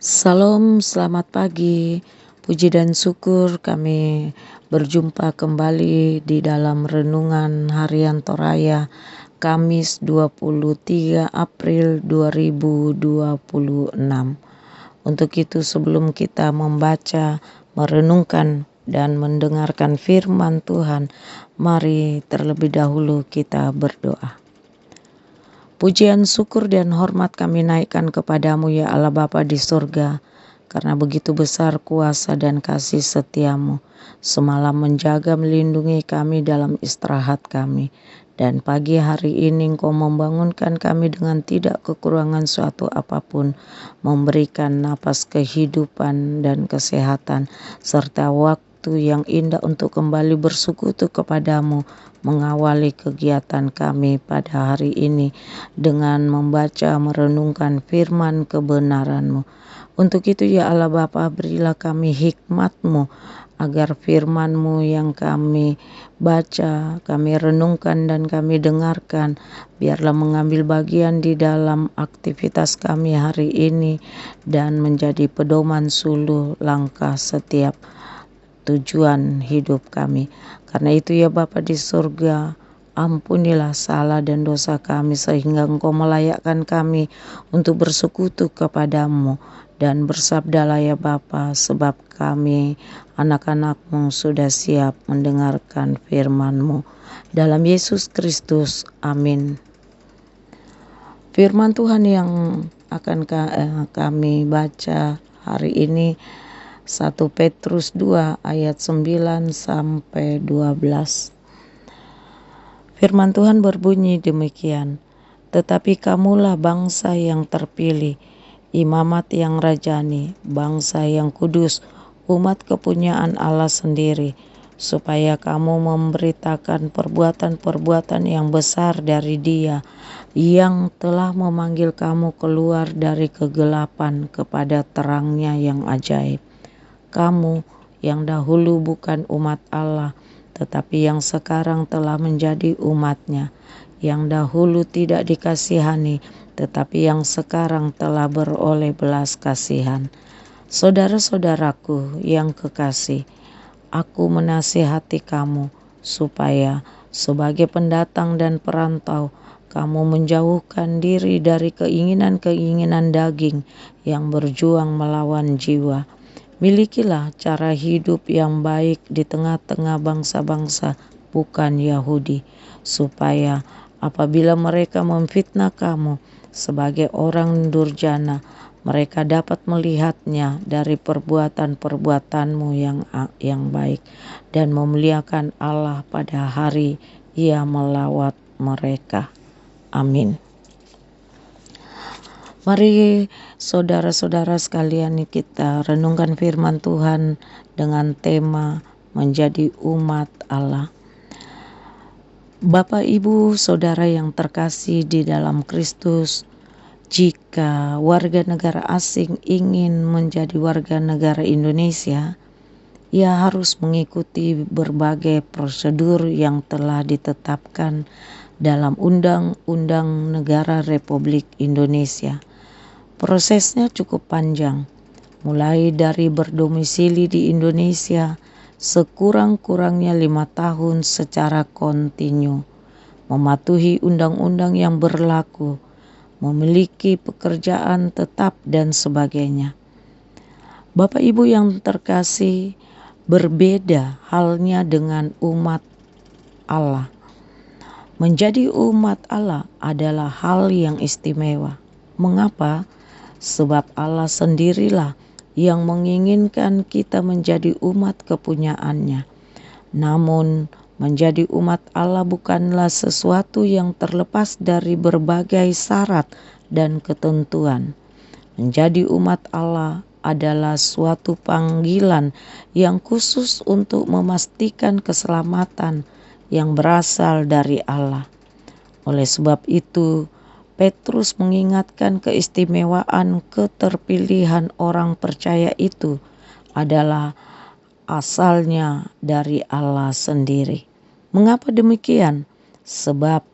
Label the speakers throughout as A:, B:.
A: Salam, selamat pagi. Puji dan syukur kami berjumpa kembali di dalam renungan harian Toraya Kamis 23 April 2026. Untuk itu sebelum kita membaca, merenungkan dan mendengarkan firman Tuhan, mari terlebih dahulu kita berdoa. Pujian, syukur, dan hormat kami naikkan kepadamu ya Allah Bapa di surga, karena begitu besar kuasa dan kasih setiamu. Semalam menjaga melindungi kami dalam istirahat kami. Dan pagi hari ini Engkau membangunkan kami dengan tidak kekurangan suatu apapun, memberikan napas kehidupan dan kesehatan, serta waktu yang indah untuk kembali bersekutu kepadamu, mengawali kegiatan kami pada hari ini dengan membaca merenungkan firman kebenaran-Mu. Untuk itu ya Allah Bapa, berilah kami hikmat-Mu agar firman-Mu yang kami baca, kami renungkan dan kami dengarkan, biarlah mengambil bagian di dalam aktivitas kami hari ini dan menjadi pedoman suluh langkah setiap tujuan hidup kami. Karena itu ya Bapa di surga, ampunilah salah dan dosa kami sehingga Engkau melayakkan kami untuk bersekutu kepadamu. Dan bersabdalah ya Bapa, sebab kami anak-anak-Mu sudah siap mendengarkan firman-Mu. Dalam Yesus Kristus, amin. Firman Tuhan yang akan kami baca hari ini 1 Petrus 2 ayat 9 sampai 12. Firman Tuhan berbunyi demikian, "Tetapi kamulah bangsa yang terpilih, imamat yang rajani, bangsa yang kudus, umat kepunyaan Allah sendiri, supaya kamu memberitakan perbuatan-perbuatan yang besar dari Dia yang telah memanggil kamu keluar dari kegelapan kepada terangnya yang ajaib. Kamu yang dahulu bukan umat Allah, tetapi yang sekarang telah menjadi umat-Nya, yang dahulu tidak dikasihani, tetapi yang sekarang telah beroleh belas kasihan. Saudara-saudaraku yang kekasih, aku menasihati kamu supaya sebagai pendatang dan perantau, kamu menjauhkan diri dari keinginan-keinginan daging yang berjuang melawan jiwa. Milikilah cara hidup yang baik di tengah-tengah bangsa-bangsa bukan Yahudi, supaya apabila mereka memfitnah kamu sebagai orang durjana, mereka dapat melihatnya dari perbuatan-perbuatanmu yang baik dan memuliakan Allah pada hari Ia melawat mereka. Amin. Mari saudara-saudara sekalian, kita renungkan firman Tuhan dengan tema menjadi umat Allah. Bapak, Ibu, Saudara yang terkasih di dalam Kristus, jika warga negara asing ingin menjadi warga negara Indonesia, ia harus mengikuti berbagai prosedur yang telah ditetapkan dalam Undang-Undang Negara Republik Indonesia. Prosesnya cukup panjang, mulai dari berdomisili di Indonesia sekurang-kurangnya 5 tahun secara kontinu, mematuhi undang-undang yang berlaku, memiliki pekerjaan tetap dan sebagainya. Bapak Ibu yang terkasih, berbeda halnya dengan umat Allah. Menjadi umat Allah adalah hal yang istimewa. Mengapa? Sebab Allah sendirilah yang menginginkan kita menjadi umat kepunyaan-Nya. Namun, menjadi umat Allah bukanlah sesuatu yang terlepas dari berbagai syarat dan ketentuan. Menjadi umat Allah adalah suatu panggilan yang khusus untuk memastikan keselamatan yang berasal dari Allah. Oleh sebab itu, Petrus mengingatkan keistimewaan keterpilihan orang percaya itu adalah asalnya dari Allah sendiri. Mengapa demikian? Sebab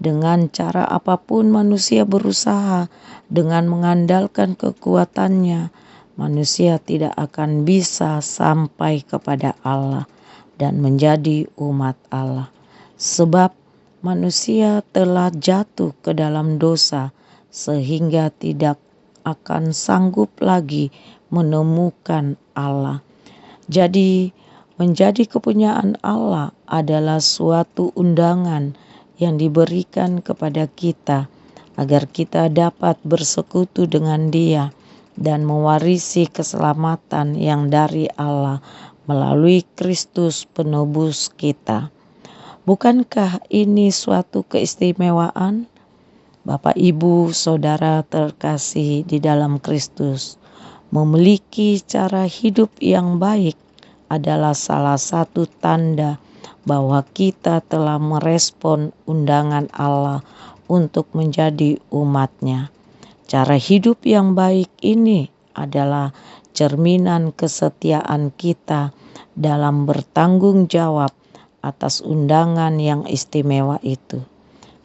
A: Dengan cara apapun manusia berusaha dengan mengandalkan kekuatannya, manusia tidak akan bisa sampai kepada Allah dan menjadi umat Allah. Sebab manusia telah jatuh ke dalam dosa sehingga tidak akan sanggup lagi menemukan Allah. Jadi menjadi kepunyaan Allah adalah suatu undangan yang diberikan kepada kita agar kita dapat bersekutu dengan Dia dan mewarisi keselamatan yang dari Allah melalui Kristus penebus kita. Bukankah ini suatu keistimewaan? Bapak, Ibu, Saudara terkasih di dalam Kristus, memiliki cara hidup yang baik adalah salah satu tanda bahwa kita telah merespon undangan Allah untuk menjadi umat-Nya. Cara hidup yang baik ini adalah cerminan kesetiaan kita dalam bertanggung jawab atas undangan yang istimewa itu.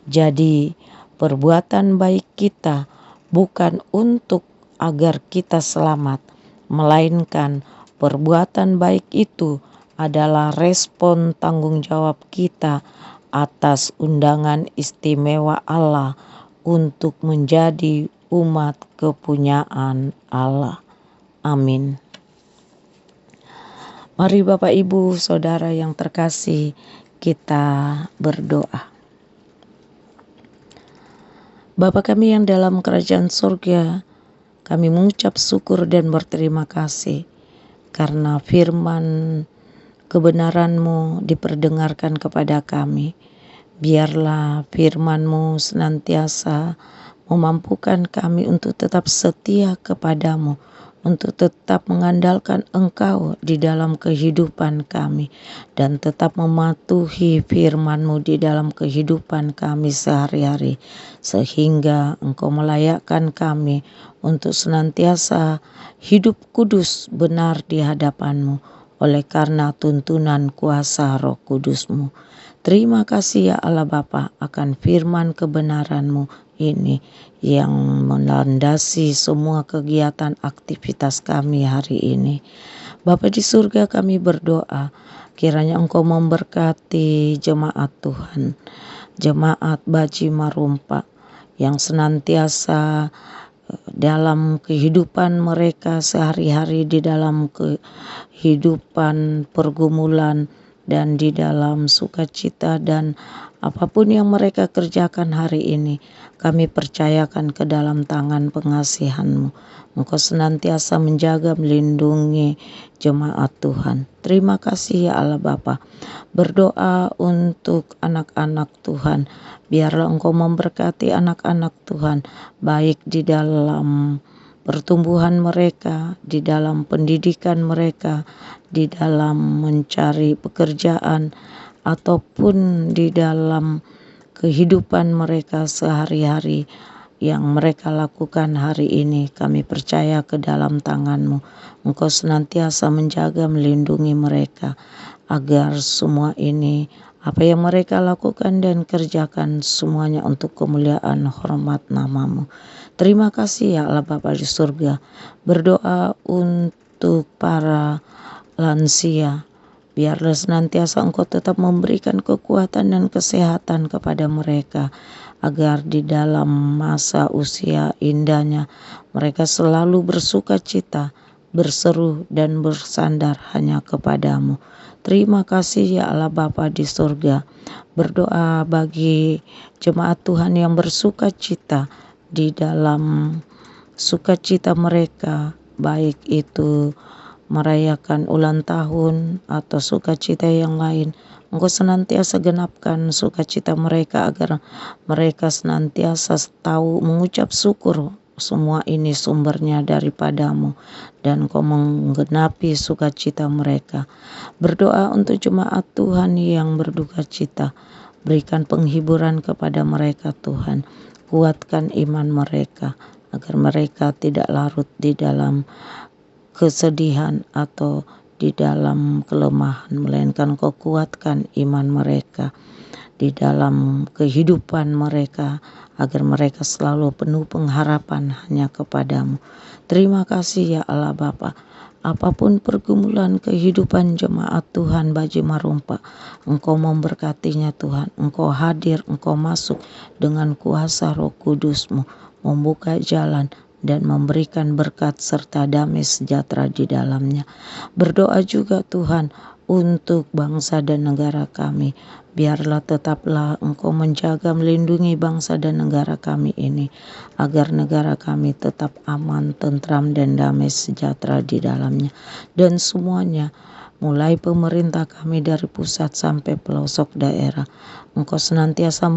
A: Jadi, perbuatan baik kita bukan untuk agar kita selamat, melainkan perbuatan baik itu adalah respon tanggung jawab kita atas undangan istimewa Allah untuk menjadi umat kepunyaan Allah. Amin. Mari Bapak, Ibu, Saudara yang terkasih, kita berdoa. Bapa kami yang dalam kerajaan surga, kami mengucap syukur dan berterima kasih karena firman kebenaran-Mu diperdengarkan kepada kami. Biarlah firman-Mu senantiasa memampukan kami untuk tetap setia kepadamu, untuk tetap mengandalkan Engkau di dalam kehidupan kami, dan tetap mematuhi firman-Mu di dalam kehidupan kami sehari-hari, sehingga Engkau melayakkan kami untuk senantiasa hidup kudus benar di hadapan-Mu oleh karena tuntunan kuasa Roh Kudus-Mu. Terima kasih ya Allah Bapa akan firman kebenaran-Mu ini yang melandasi semua kegiatan aktivitas kami hari ini. Bapa di surga, kami berdoa kiranya Engkau memberkati jemaat Tuhan, jemaat Baji Marumpa yang senantiasa dalam kehidupan mereka sehari-hari, di dalam kehidupan pergumulan dan di dalam sukacita dan apapun yang mereka kerjakan hari ini, kami percayakan ke dalam tangan pengasihan-Mu. Engkau senantiasa menjaga, melindungi jemaat Tuhan. Terima kasih ya Allah Bapa. Berdoa untuk anak-anak Tuhan. Biarlah Engkau memberkati anak-anak Tuhan, baik di dalam pertumbuhan mereka, di dalam pendidikan mereka, di dalam mencari pekerjaan, ataupun di dalam kehidupan mereka sehari-hari yang mereka lakukan hari ini. Kami percaya ke dalam tangan-Mu. Engkau senantiasa menjaga, melindungi mereka, agar semua ini apa yang mereka lakukan dan kerjakan semuanya untuk kemuliaan hormat nama-Mu. Terima kasih ya Allah Bapa di surga. Berdoa untuk para lansia. Biarlah senantiasa Engkau tetap memberikan kekuatan dan kesehatan kepada mereka, agar di dalam masa usia indahnya mereka selalu bersuka cita, berseru dan bersandar hanya kepadamu. Terima kasih ya Allah Bapa di surga. Berdoa bagi jemaat Tuhan yang bersuka cita di dalam sukacita mereka, baik itu merayakan ulang tahun atau sukacita yang lain. Engkau senantiasa genapkan sukacita mereka, agar mereka senantiasa tahu mengucap syukur semua ini sumbernya daripada-Mu, dan Engkau menggenapi sukacita mereka. Berdoa untuk jemaat Tuhan yang berduka cita. Berikan penghiburan kepada mereka Tuhan. Kuatkan iman mereka agar mereka tidak larut di dalam kesedihan atau di dalam kelemahan, melainkan Kau kuatkan iman mereka. di dalam kehidupan mereka, agar mereka selalu penuh pengharapan hanya kepadamu. Terima kasih ya Allah Bapa. Apapun pergumulan kehidupan jemaat Tuhan Baji Marumpa, Engkau memberkatinya Tuhan. Engkau hadir, Engkau masuk dengan kuasa Roh Kudus-Mu, membuka jalan dan memberikan berkat serta damai sejahtera di dalamnya. Berdoa juga Tuhan untuk bangsa dan negara kami. Biarlah tetaplah Engkau menjaga, melindungi bangsa dan negara kami ini, agar negara kami tetap aman, tentram dan damai sejahtera di dalamnya. Dan semuanya, mulai pemerintah kami dari pusat sampai pelosok daerah, Engkau senantiasa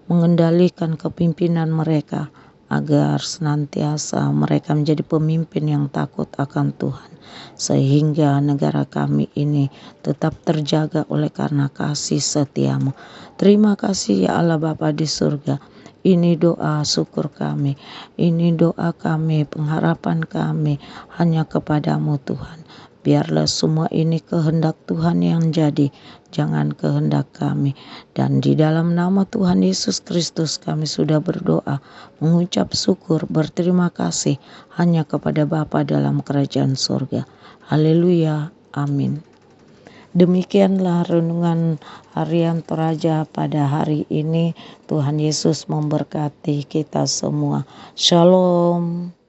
A: mengendalikan kepimpinan mereka, agar senantiasa mereka menjadi pemimpin yang takut akan Tuhan, sehingga negara kami ini tetap terjaga oleh karena kasih setiamu. Terima kasih ya Allah Bapa di surga. Ini doa syukur kami, ini doa kami, pengharapan kami hanya kepadamu Tuhan. Biarlah semua ini kehendak Tuhan yang jadi, jangan kehendak kami. Dan di dalam nama Tuhan Yesus Kristus kami sudah berdoa, mengucap syukur, berterima kasih hanya kepada Bapa dalam kerajaan surga. Haleluya, amin. Demikianlah renungan harian Toraja pada hari ini. Tuhan Yesus memberkati kita semua. Shalom.